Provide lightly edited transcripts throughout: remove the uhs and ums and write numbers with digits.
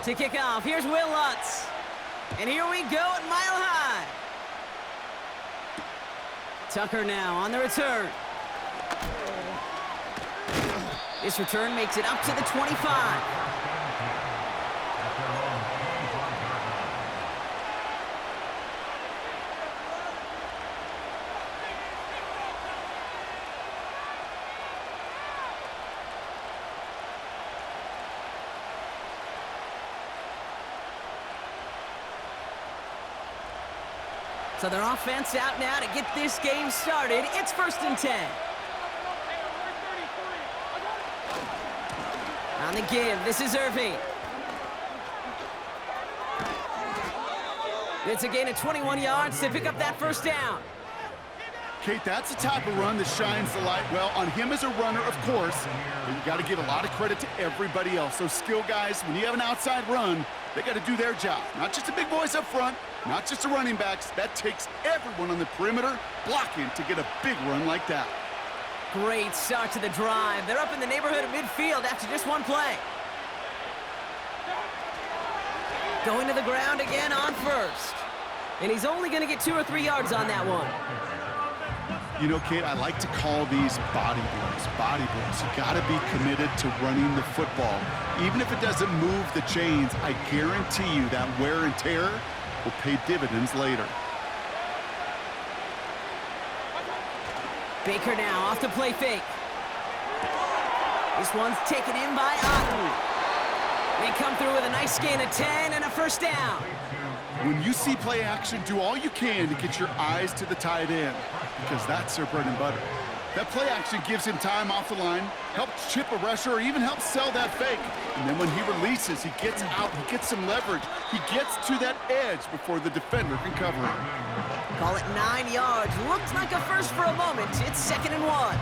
To kick off, here's Will Lutz. And here we go at Mile High. Tucker now on the return. This return makes it up to the 25. So their offense out now to get this game started. It's 1st and 10. On the give, this is Irving. It's a gain of 21 yards to pick up that 1st down. Kate, that's the type of run that shines the light well on him as a runner, of course, but you got to give a lot of credit to everybody else. Those skill guys, when you have an outside run, they got to do their job. Not just the big boys up front, not just the running backs. That takes everyone on the perimeter blocking to get a big run like that. Great start to the drive. They're up in the neighborhood of midfield after just one play. Going to the ground again on 1st. And he's only going to get 2 or 3 yards on that one. You know, Kate, I like to call these body blows. Body blows. You got to be committed to running the football. Even if it doesn't move the chains, I guarantee you that wear and tear will pay dividends later. Baker now off the play fake. This one's taken in by Otten. They come through with a nice gain of 10 and a 1st down. When you see play action, do all you can to get your eyes to the tight end, because that's their bread and butter. That play action gives him time off the line, helps chip a rusher, or even helps sell that fake. And then when he releases, he gets out, he gets some leverage. He gets to that edge before the defender can cover him. Call it 9 yards. Looked like a first for a moment. It's 2nd and 1.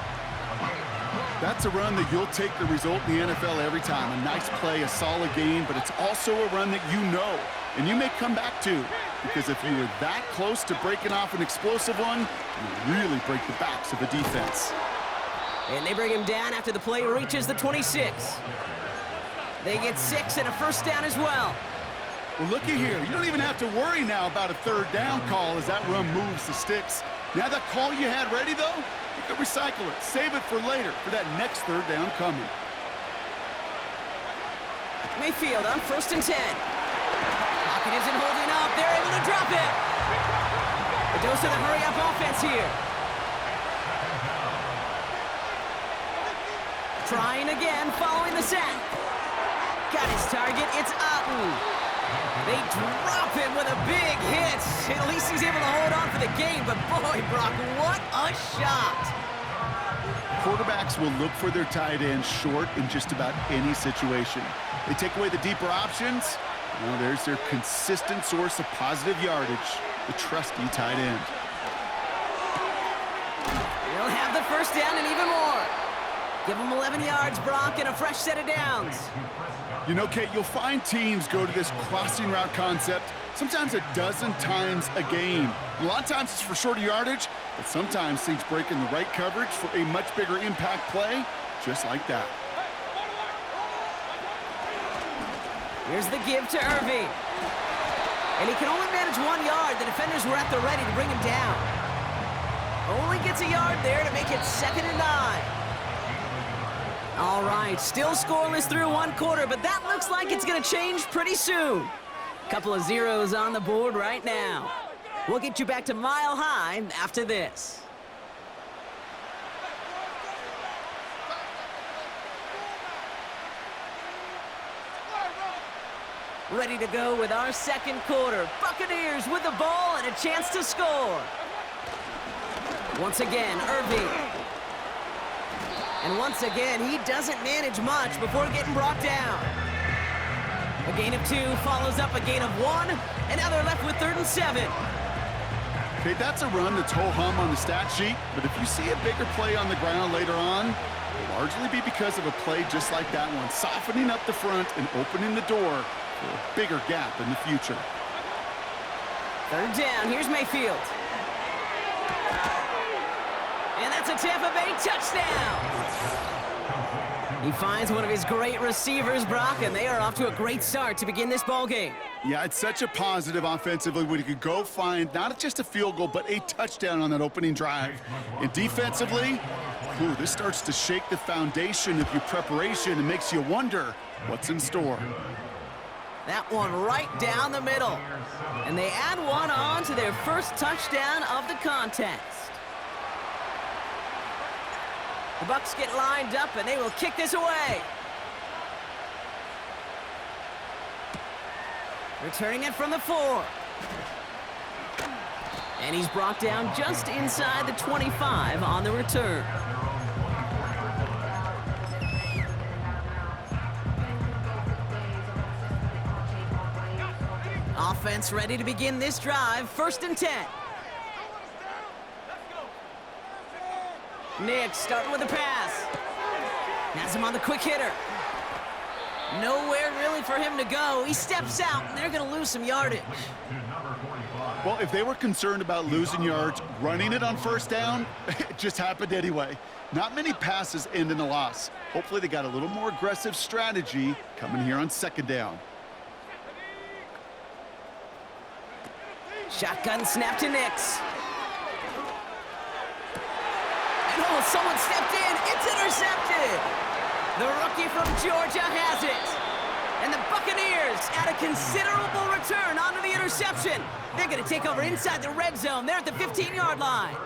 That's a run that you'll take the result in the NFL every time. A nice play, a solid game, but it's also a run that you know, and you may come back to, because if you were that close to breaking off an explosive one, you really break the backs of the defense. And they bring him down after the play reaches the 26. They get 6 and a 1st down as well. Well, looky here. You don't even have to worry now about a 3rd down call as that run moves the sticks. Now that call you had ready, though, you can recycle it. Save it for later for that next 3rd down coming. Mayfield on 1st and 10. Pocket isn't holding up. They're able to drop it. A dose of the hurry-up offense here. Trying again following the sack. Got his target. It's Otten. They drop him with a big hit. At least he's able to hold on for the game, but boy, Brock, what a shot. Quarterbacks will look for their tight end short in just about any situation. They take away the deeper options. Well, there's their consistent source of positive yardage, the trusty tight end. They'll have the 1st down and even more. Give them 11 yards, Brock, and a fresh set of downs. You know, Kate, you'll find teams go to this crossing route concept sometimes a dozen times a game. A lot of times it's for shorter yardage, but sometimes things break in the right coverage for a much bigger impact play, just like that. Here's the give to Irving. And he can only manage 1 yard. The defenders were at the ready to bring him down. Only gets a yard there to make it 2nd and 9. All right, still scoreless through 1 quarter, but that looks like it's going to change pretty soon. Couple of zeros on the board right now. We'll get you back to Mile High after this. Ready to go with our 2nd quarter. Buccaneers with the ball and a chance to score. Once again, Irving. And once again, he doesn't manage much before getting brought down. A gain of 2 follows up a gain of 1, and now they're left with 3rd and 7. Okay, that's a run that's ho-hum on the stat sheet, but if you see a bigger play on the ground later on, it'll largely be because of a play just like that one, softening up the front and opening the door for a bigger gap in the future. 3rd down, here's Mayfield. And that's a Tampa Bay touchdown. He finds one of his great receivers, Brock, and they are off to a great start to begin this ball game. Yeah, it's such a positive offensively when you could go find not just a field goal, but a touchdown on that opening drive. And defensively, this starts to shake the foundation of your preparation and makes you wonder what's in store. That one right down the middle. And they add one on to their first touchdown of the contest. The Bucs get lined up, and they will kick this away. Returning it from the 4. And he's brought down just inside the 25 on the return. Offense ready to begin this drive. 1st and 10. Nick starting with a pass. Has him on the quick hitter. Nowhere really for him to go. He steps out, and they're going to lose some yardage. Well, if they were concerned about losing yards, running it on 1st down, it just happened anyway. Not many passes end in a loss. Hopefully they got a little more aggressive strategy coming here on 2nd down. Shotgun snap to Nix. And someone stepped in. It's intercepted. The rookie from Georgia has it. And the Buccaneers add a considerable return onto the interception. They're going to take over inside the red zone. They're at the 15-yard line.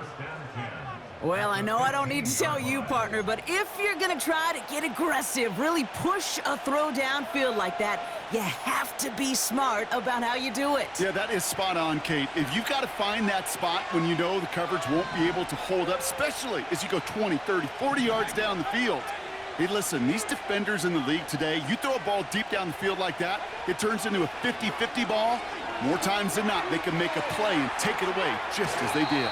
Well, I know I don't need to tell you, partner, but if you're going to try to get aggressive, really push a throw downfield like that, you have to be smart about how you do it. Yeah, that is spot on, Kate. If you've got to find that spot when you know the coverage won't be able to hold up, especially as you go 20, 30, 40 yards down the field. Hey, listen, these defenders in the league today, you throw a ball deep down the field like that, it turns into a 50-50 ball. More times than not, they can make a play and take it away just as they did.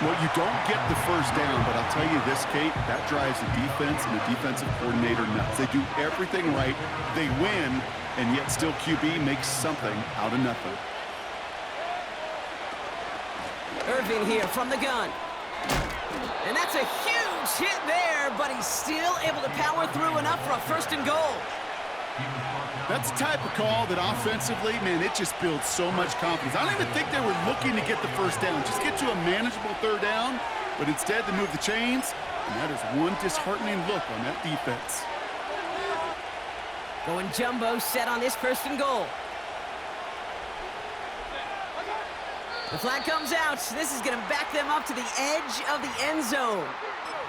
Well, you don't get the 1st down, but I'll tell you this, Kate, that drives the defense and the defensive coordinator nuts. They do everything right, they win, and yet still QB makes something out of nothing. Irving here from the gun. And that's a huge hit there, but he's still able to power through enough for a 1st and goal. That's the type of call that offensively, man, it just builds so much confidence. I don't even think they were looking to get the 1st down, just get to a manageable 3rd down, but instead they move the chains, and that is one disheartening look on that defense. Going jumbo set on this 1st and goal. The flag comes out. This is going to back them up to the edge of the end zone.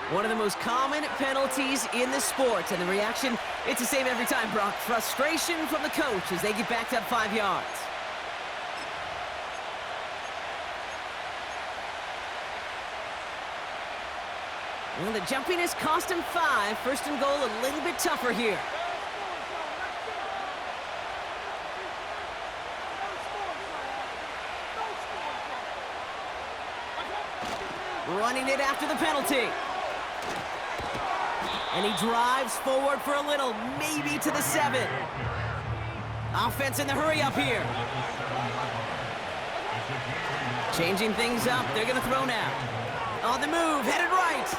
One of the most common penalties in the sport. And the reaction, it's the same every time, Brock. Frustration from the coach as they get backed up 5 yards. Well, the jumpiness cost him 5. 1st and goal, a little bit tougher here. Running it after the penalty. And he drives forward for a little, maybe to the 7. Offense in the hurry up here. Changing things up. They're going to throw now. On the move, headed right.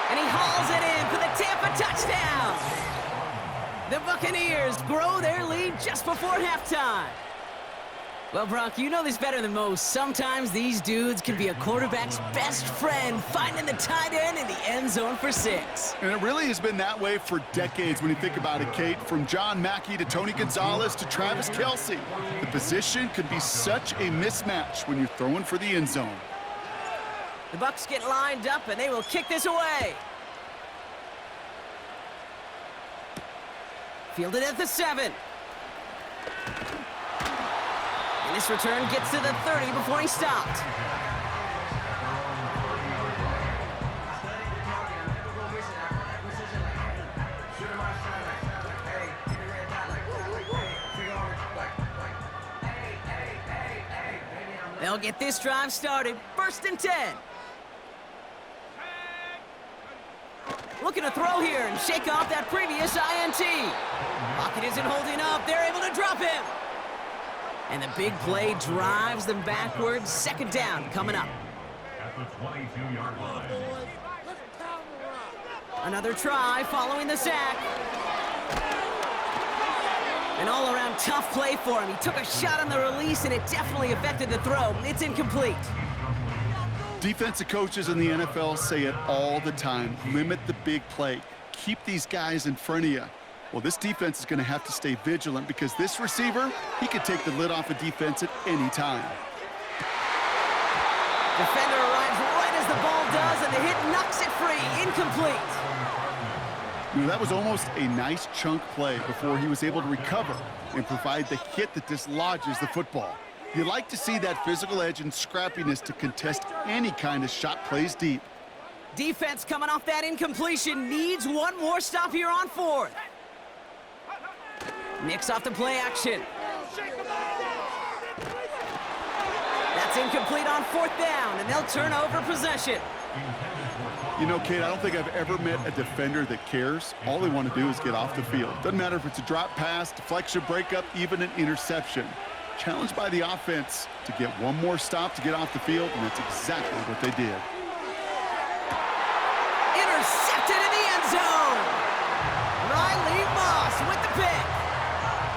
And he hauls it in for the Tampa touchdown. The Buccaneers grow their lead just before halftime. Well, Brock, you know this better than most. Sometimes these dudes can be a quarterback's best friend, finding the tight end in the end zone for 6. And it really has been that way for decades when you think about it, Kate. From John Mackey to Tony Gonzalez to Travis Kelce. The position could be such a mismatch when you're throwing for the end zone. The Bucs get lined up, and they will kick this away. Fielded at the 7. And this return gets to the 30 before he stopped. They'll get this drive started. 1st and 10. Looking to throw here and shake off that previous INT. Pocket isn't holding up. They're able to drop him. And the big play drives them backwards. 2nd down coming up. At the 22-yard line. Another try following the sack. An all-around tough play for him. He took a shot on the release, and it definitely affected the throw. It's incomplete. Defensive coaches in the NFL say it all the time. Limit the big play. Keep these guys in front of you. Well, this defense is going to have to stay vigilant because this receiver, he could take the lid off a defense at any time. Defender arrives right as the ball does, and the hit knocks it free. Incomplete. You know, that was almost a nice chunk play before he was able to recover and provide the hit that dislodges the football. You like to see that physical edge and scrappiness to contest any kind of shot plays deep. Defense coming off that incompletion needs one more stop here on fourth. Nicks off the play action. That's incomplete on fourth down, and they'll turn over possession. You know, Kate, I don't think I've ever met a defender that cares. All they want to do is get off the field. Doesn't matter if it's a drop pass, deflection, breakup, even an interception. Challenged by the offense to get one more stop to get off the field, and that's exactly what they did. Intercepted in the end zone. Riley Moss with the pick.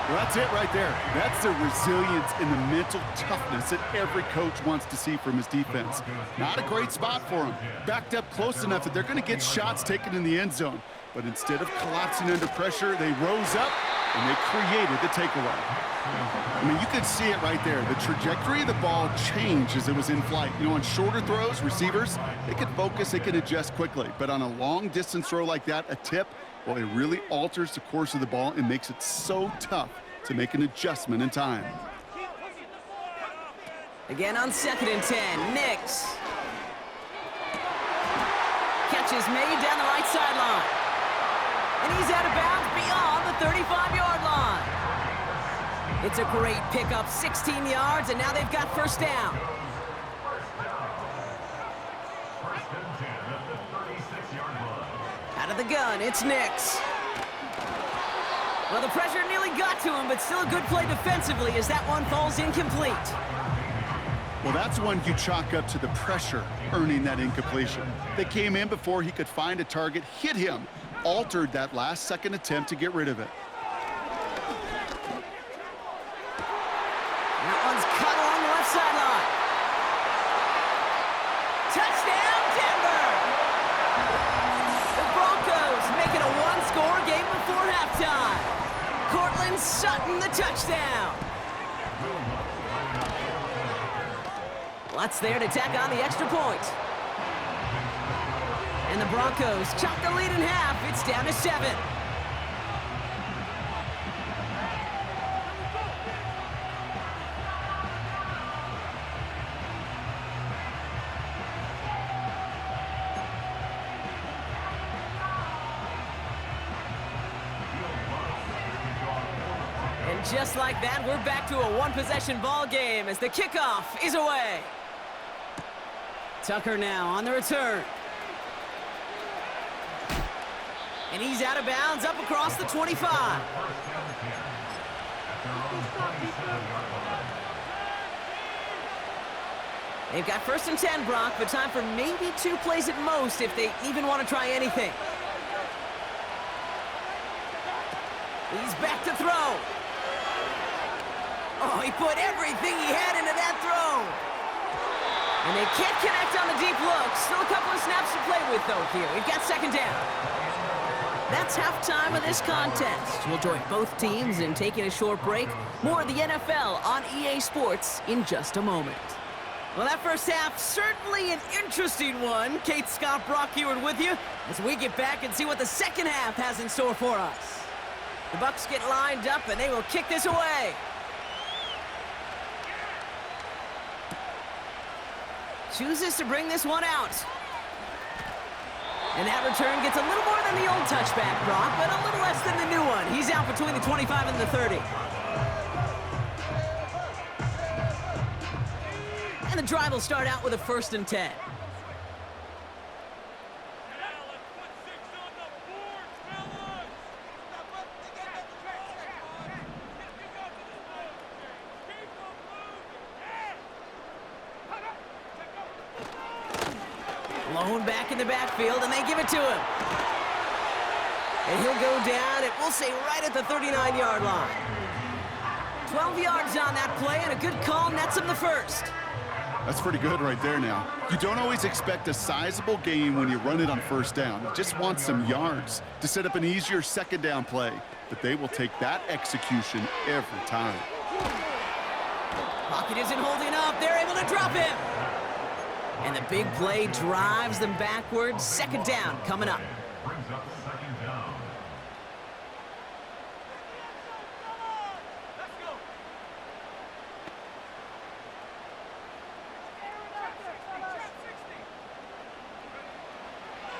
Well, that's it right there. That's the resilience and the mental toughness that every coach wants to see from his defense. Not a great spot for him. Backed up close enough that they're going to get shots taken in the end zone. But instead of collapsing under pressure, they rose up and they created the takeaway. I mean, you could see it right there. The trajectory of the ball changed as it was in flight. You know, on shorter throws, receivers, they can focus, they can adjust quickly. But on a long-distance throw like that, a tip, well, it really alters the course of the ball and makes it so tough to make an adjustment in time. Again on 2nd and 10, Nicks. Catch is made down the right sideline. And he's out of bounds beyond the 35-yard line. It's a great pickup, 16 yards, and now they've got first down. Out of the gun, it's Nicks. Well, the pressure nearly got to him, but still a good play defensively as that one falls incomplete. Well, that's one you chalk up to the pressure earning that incompletion. They came in before he could find a target, hit him, altered that last-second attempt to get rid of it. That one's cut along the left sideline. Touchdown, Denver! The Broncos make it a one-score game before halftime. Cortland Sutton, the touchdown. Lutz there to tack on the extra point. And the Broncos chop the lead in half. It's down to 7. And just like that, we're back to a one-possession ball game as the kickoff is away. Tucker now on the return. And he's out of bounds up across the 25. They've got 1st and 10, Brock, but time for maybe 2 plays at most if they even want to try anything. He's back to throw. Oh, he put everything he had into that throw. And they can't connect on the deep look. Still a couple of snaps to play with, though, here. We've got 2nd down. That's halftime of this contest. We'll join both teams in taking a short break. More of the NFL on EA Sports in just a moment. Well, that first half, certainly an interesting one. Kate, Scott, Brock Ewart with you as we get back and see what the second half has in store for us. The Bucs get lined up, and they will kick this away. Chooses to bring this one out. And that return gets a little more than the old touchback, Brock, but a little less than the new one. He's out between the 25 and the 30. And the drive will start out with a 1st and 10. Blown back in the backfield, and they give it to him. And he'll go down, and we'll say right at the 39-yard line. 12 yards on that play, and a good call nets him the first. That's pretty good right there now. You don't always expect a sizable gain when you run it on first down. You just want some yards to set up an easier second down play. But they will take that execution every time. Pocket isn't holding up. They're able to drop him. And the big play drives them backwards. Second down coming up.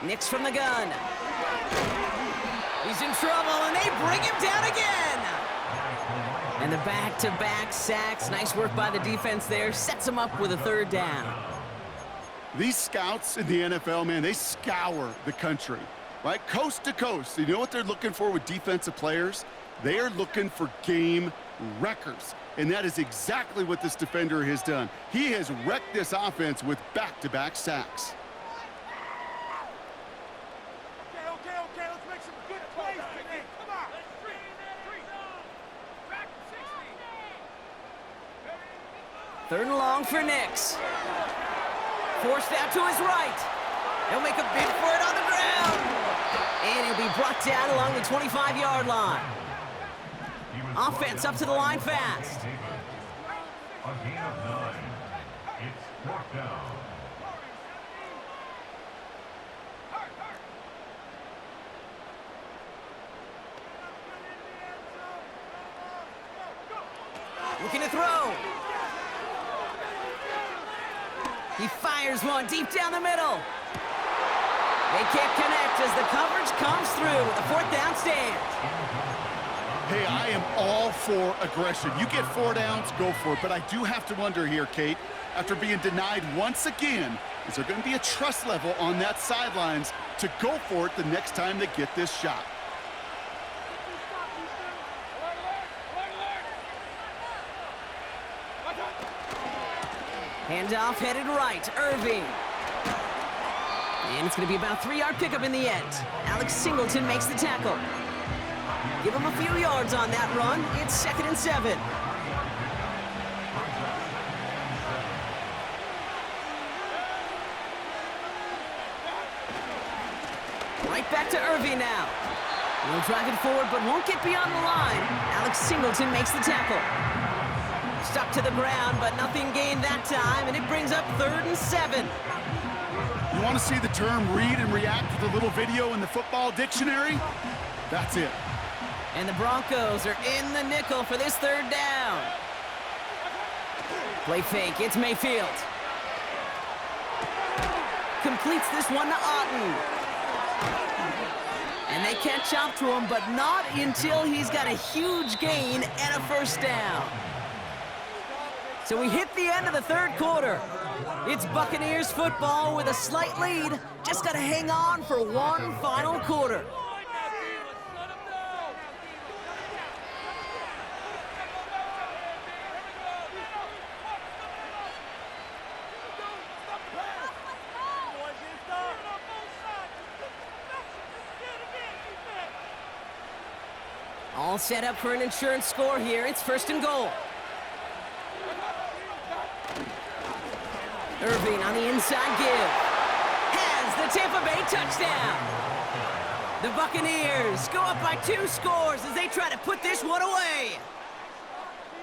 Nix from the gun. He's in trouble, and they bring him down again. And the back-to-back sacks. Nice work by the defense there. Sets him up with a third down. These scouts in the NFL, man, they scour the country, right? Coast to coast. You know what they're looking for with defensive players? They are looking for game wreckers. And that is exactly what this defender has done. He has wrecked this offense with back-to-back sacks. Third and long for Nix. Forced out to his right. He'll make a bid for it on the ground. And he'll be brought down along the 25-yard line. Offense up to the line fast. A gain of 9. It's fourth down. Looking to throw. He fires one deep down the middle. They can't connect as the coverage comes through with a fourth down stand. Hey, I am all for aggression. You get 4 downs, go for it. But I do have to wonder here, Kate, after being denied once again, is there going to be a trust level on that sidelines to go for it the next time they get this shot? Handoff headed right, Irving. And it's going to be about a 3-yard pickup in the end. Alex Singleton makes the tackle. Give him a few yards on that run. It's 2nd and 7. Right back to Irving now. He'll drive it forward, but won't get beyond the line. Alex Singleton makes the tackle. Stuck to the ground, but nothing gained that time, and it brings up 3rd and 7. You want to see the term read and react with a little video in the football dictionary? That's it. And the Broncos are in the nickel for this 3rd down. Play fake, it's Mayfield. Completes this one to Otten. And they catch up to him, but not until he's got a huge gain and a first down. So we hit the end of the 3rd quarter. It's Buccaneers football with a slight lead. Just got to hang on for one final quarter. All set up for an insurance score here. It's 1st and goal. Irving on the inside give. Has the Tampa Bay touchdown. The Buccaneers go up by 2 scores as they try to put this one away.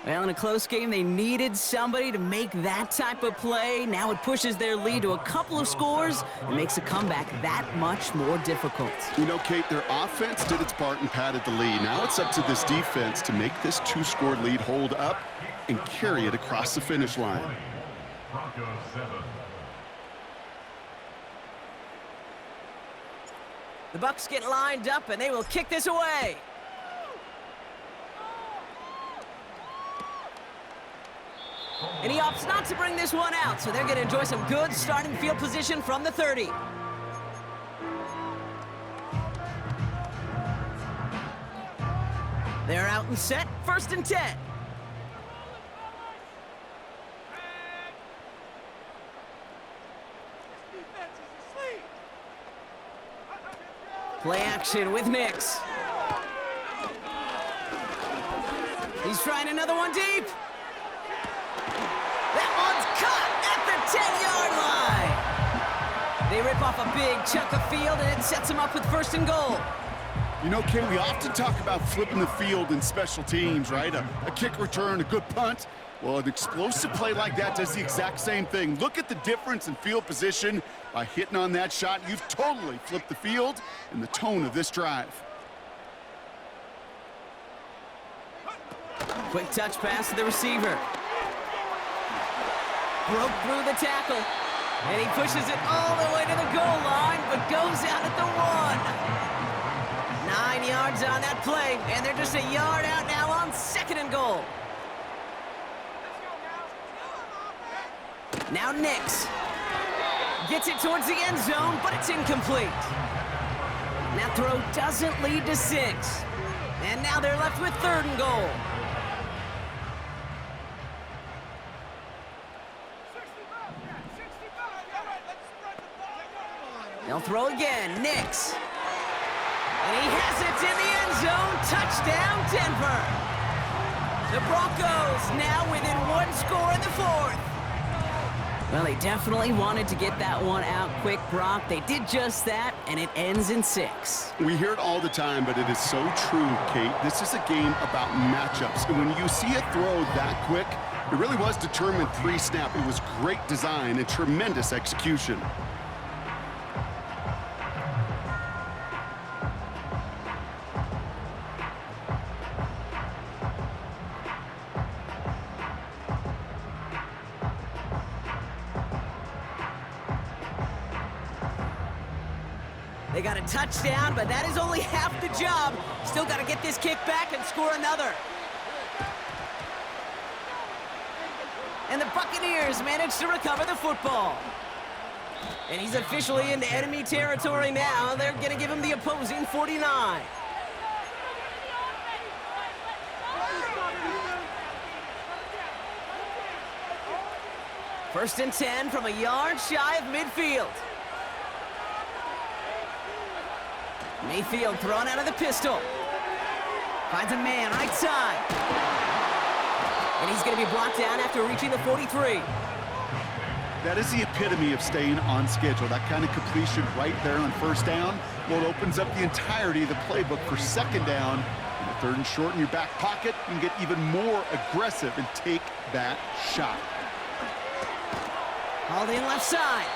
Well, in a close game, they needed somebody to make that type of play. Now it pushes their lead to a couple of scores and makes a comeback that much more difficult. You know, Kate, their offense did its part and padded the lead. Now it's up to this defense to make this 2-score lead hold up and carry it across the finish line. Broncos 7. The Bucs get lined up, and they will kick this away. And he opts not to bring this one out, so they're going to enjoy some good starting field position from the 30. They're out and set, 1st and 10. Play action with Nix. He's trying another one deep. That one's caught at the 10-yard line. They rip off a big chunk of field, and it sets them up with 1st and goal. You know, Ken, we often talk about flipping the field in special teams, right? A kick return, a good punt. Well, an explosive play like that does the exact same thing. Look at the difference in field position. By hitting on that shot, you've totally flipped the field and the tone of this drive. Quick touch pass to the receiver. Broke through the tackle. And he pushes it all the way to the goal line, but goes out at the 1. 9 yards on that play, and they're just a yard out now on 2nd and goal. Now Nix gets it towards the end zone, but it's incomplete. That throw doesn't lead to 6. And now they're left with 3rd and goal. They'll throw again. Nix. And he has it in the end zone. Touchdown, Denver. The Broncos now within 1 score in the 4th. Well, they definitely wanted to get that one out quick, Brock. They did just that, and it ends in 6. We hear it all the time, but it is so true, Kate. This is a game about matchups. And when you see a throw that quick, it really was determined pre-snap. It was great design and tremendous execution. They got a touchdown, but that is only half the job. Still got to get this kick back and score another. And the Buccaneers managed to recover the football. And he's officially into enemy territory now. They're going to give him the opposing 49. First and 10 from a yard shy of midfield. Mayfield thrown out of the pistol. Finds a man right side. And he's going to be blocked down after reaching the 43. That is the epitome of staying on schedule. That kind of completion right there on 1st down. Well, it opens up the entirety of the playbook for 2nd down. And the 3rd and short in your back pocket, you can get even more aggressive and take that shot. Hauled in left side.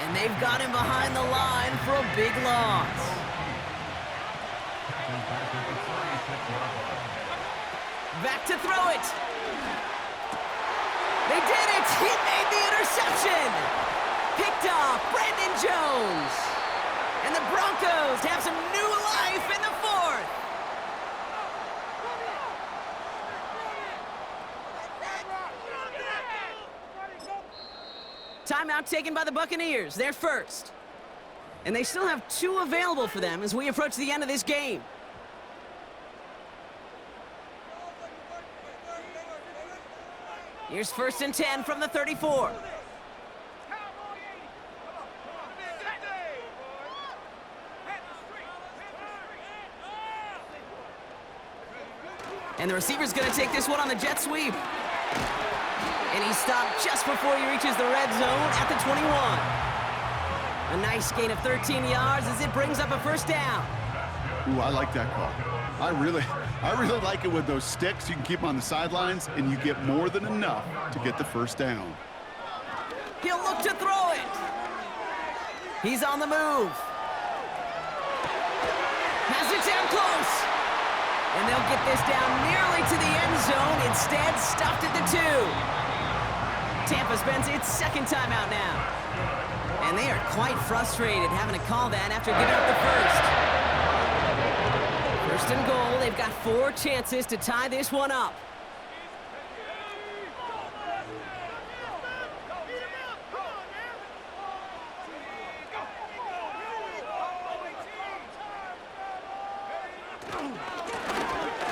And they've got him behind the line for a big loss. Back to throw it. They did it. He made the interception. Picked off Brandon Jones. And the Broncos have some new life in the 4th. Timeout taken by the Buccaneers. They're first. And they still have 2 available for them as we approach the end of this game. Here's 1st and 10 from the 34. And the receiver's going to take this one on the jet sweep. And he's stopped just before he reaches the red zone at the 21. A nice gain of 13 yards as it brings up a 1st down. Ooh, I like that call. I really like it with those sticks. You can keep them on the sidelines, and you get more than enough to get the 1st down. He'll look to throw it. He's on the move. Has it down close. And they'll get this down nearly to the end zone. Instead, stopped at the 2. Tampa spends its 2nd timeout now. And they are quite frustrated having to call that after giving up the 1st. 1st and goal. They've got 4 chances to tie this one up.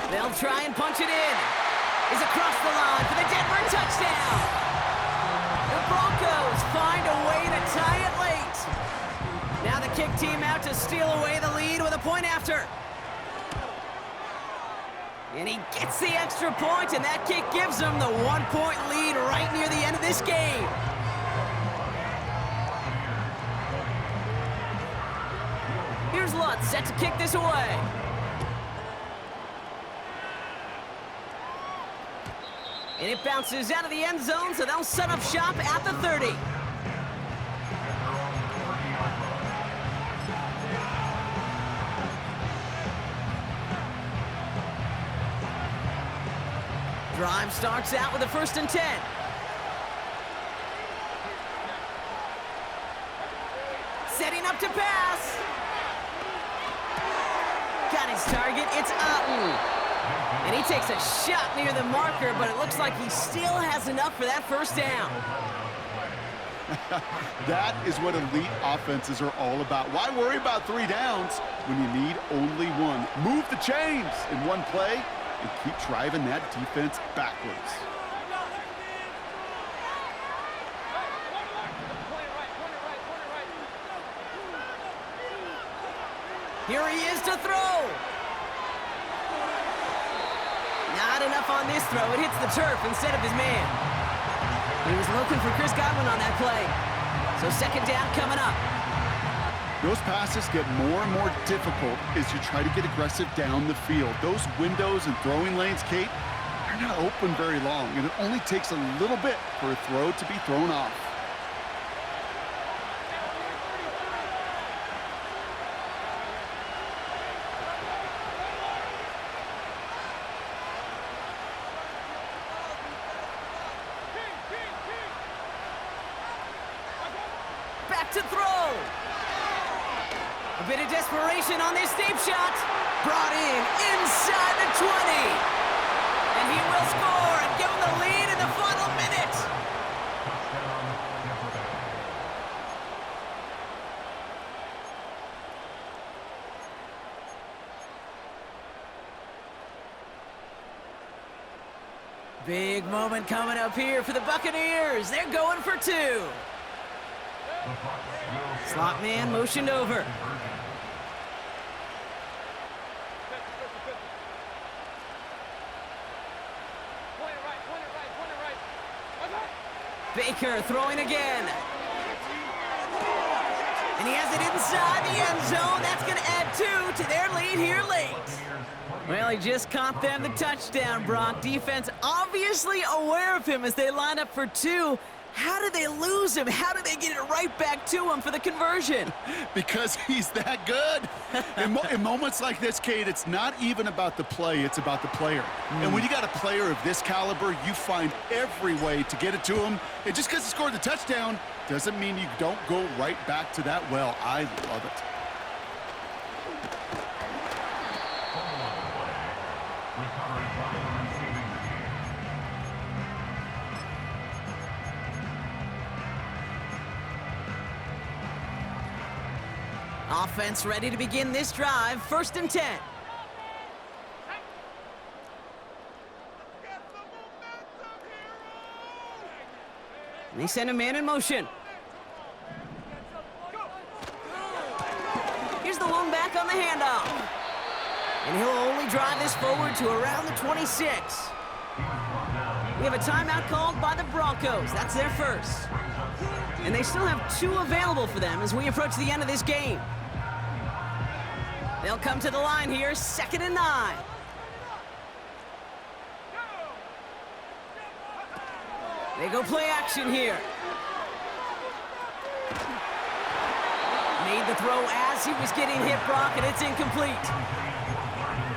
They'll try and punch it in. He's across the line for the Denver touchdown. The Broncos find a way to tie it late. Now the kick team out to steal away the lead with a point after. And he gets the extra point, and that kick gives him the 1-point lead right near the end of this game. Here's Lutz set to kick this away. And it bounces out of the end zone, so they'll set up shop at the 30. Drive starts out with a 1st and 10. Setting up to pass. Got his target, it's Otten. And he takes a shot near the marker, but it looks like he still has enough for that 1st down. That is what elite offenses are all about. Why worry about 3 downs when you need only 1? Move the chains in one play and keep driving that defense backwards. Here he is to throw. Not enough on this throw. It hits the turf instead of his man. He was looking for Chris Godwin on that play. So 2nd down coming up. Those passes get more and more difficult as you try to get aggressive down the field. Those windows and throwing lanes, Kate, they're not open very long, and it only takes a little bit for a throw to be thrown off. Back to throw. A bit of desperation on this deep shot. Brought in inside the 20. And he will score and give him the lead in the final minute. Big moment coming up here for the Buccaneers. They're going for 2. Slot man motioned over. Baker throwing again. And he has it inside the end zone. That's going to add 2 to their lead here late. Well, he just caught them the touchdown, Brock. Defense obviously aware of him as they line up for 2. How did they lose him? How did they get it right back to him for the conversion? Because he's that good. In moments like this, Kate, it's not even about the play, it's about the player. And when you got a player of this caliber, you find every way to get it to him. And just because he scored the touchdown doesn't mean you don't go right back to that well. I love it. Offense ready to begin this drive. 1st and 10. They send a man in motion. Here's the lone back on the handoff. And he'll only drive this forward to around the 26. We have a timeout called by the Broncos. That's their first. And they still have 2 available for them as we approach the end of this game. They'll come to the line here, 2nd and 9. They go play action here. Made the throw as he was getting hit, Brock, and it's incomplete.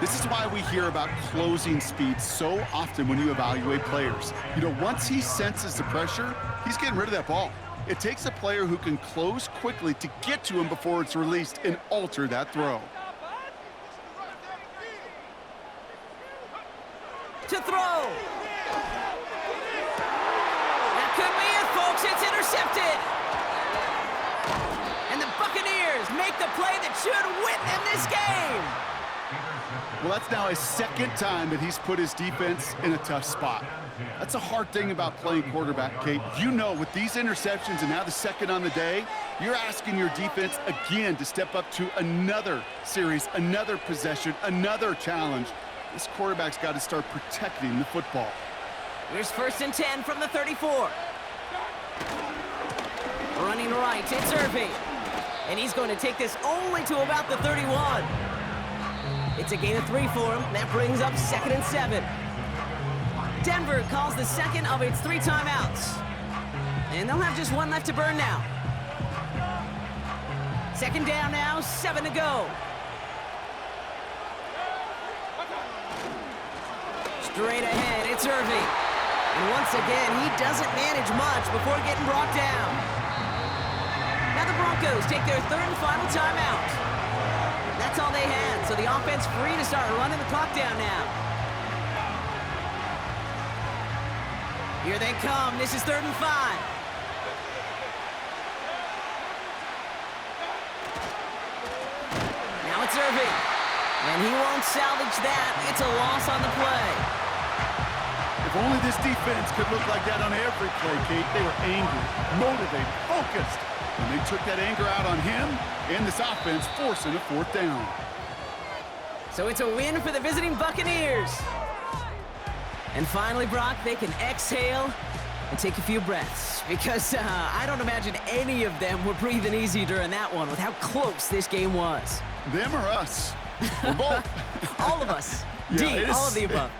This is why we hear about closing speed so often when you evaluate players. You know, once he senses the pressure, he's getting rid of that ball. It takes a player who can close quickly to get to him before it's released and alter that throw. To throw. That could be it, folks. It's intercepted. And the Buccaneers make the play that should win them this game. Well, that's now his second time that he's put his defense in a tough spot. That's a hard thing about playing quarterback, Kate. You know, with these interceptions and now the second on the day, you're asking your defense again to step up to another series, another possession, another challenge. This quarterback's got to start protecting the football. Here's 1st and 10 from the 34. Running right, it's Irving. And he's going to take this only to about the 31. It's a gain of 3 for him. That brings up 2nd and 7. Denver calls the second of its 3 timeouts. And they'll have just 1 left to burn now. 2nd down now, 7 to go. Straight ahead, it's Irving. And once again, he doesn't manage much before getting brought down. Now the Broncos take their 3rd and final timeout. That's all they had, so the offense free to start running the clock down now. Here they come. This is 3rd and 5. Now it's Irving. And he won't salvage that. It's a loss on the play. If only this defense could look like that on every play, Kate. They were angry, motivated, focused. And they took that anger out on him and this offense, forcing a 4th down. So it's a win for the visiting Buccaneers. And finally, Brock, they can exhale and take a few breaths. Because I don't imagine any of them were breathing easy during that one with how close this game was. Them or us? We're both. All of us. Yeah, D, all of the above.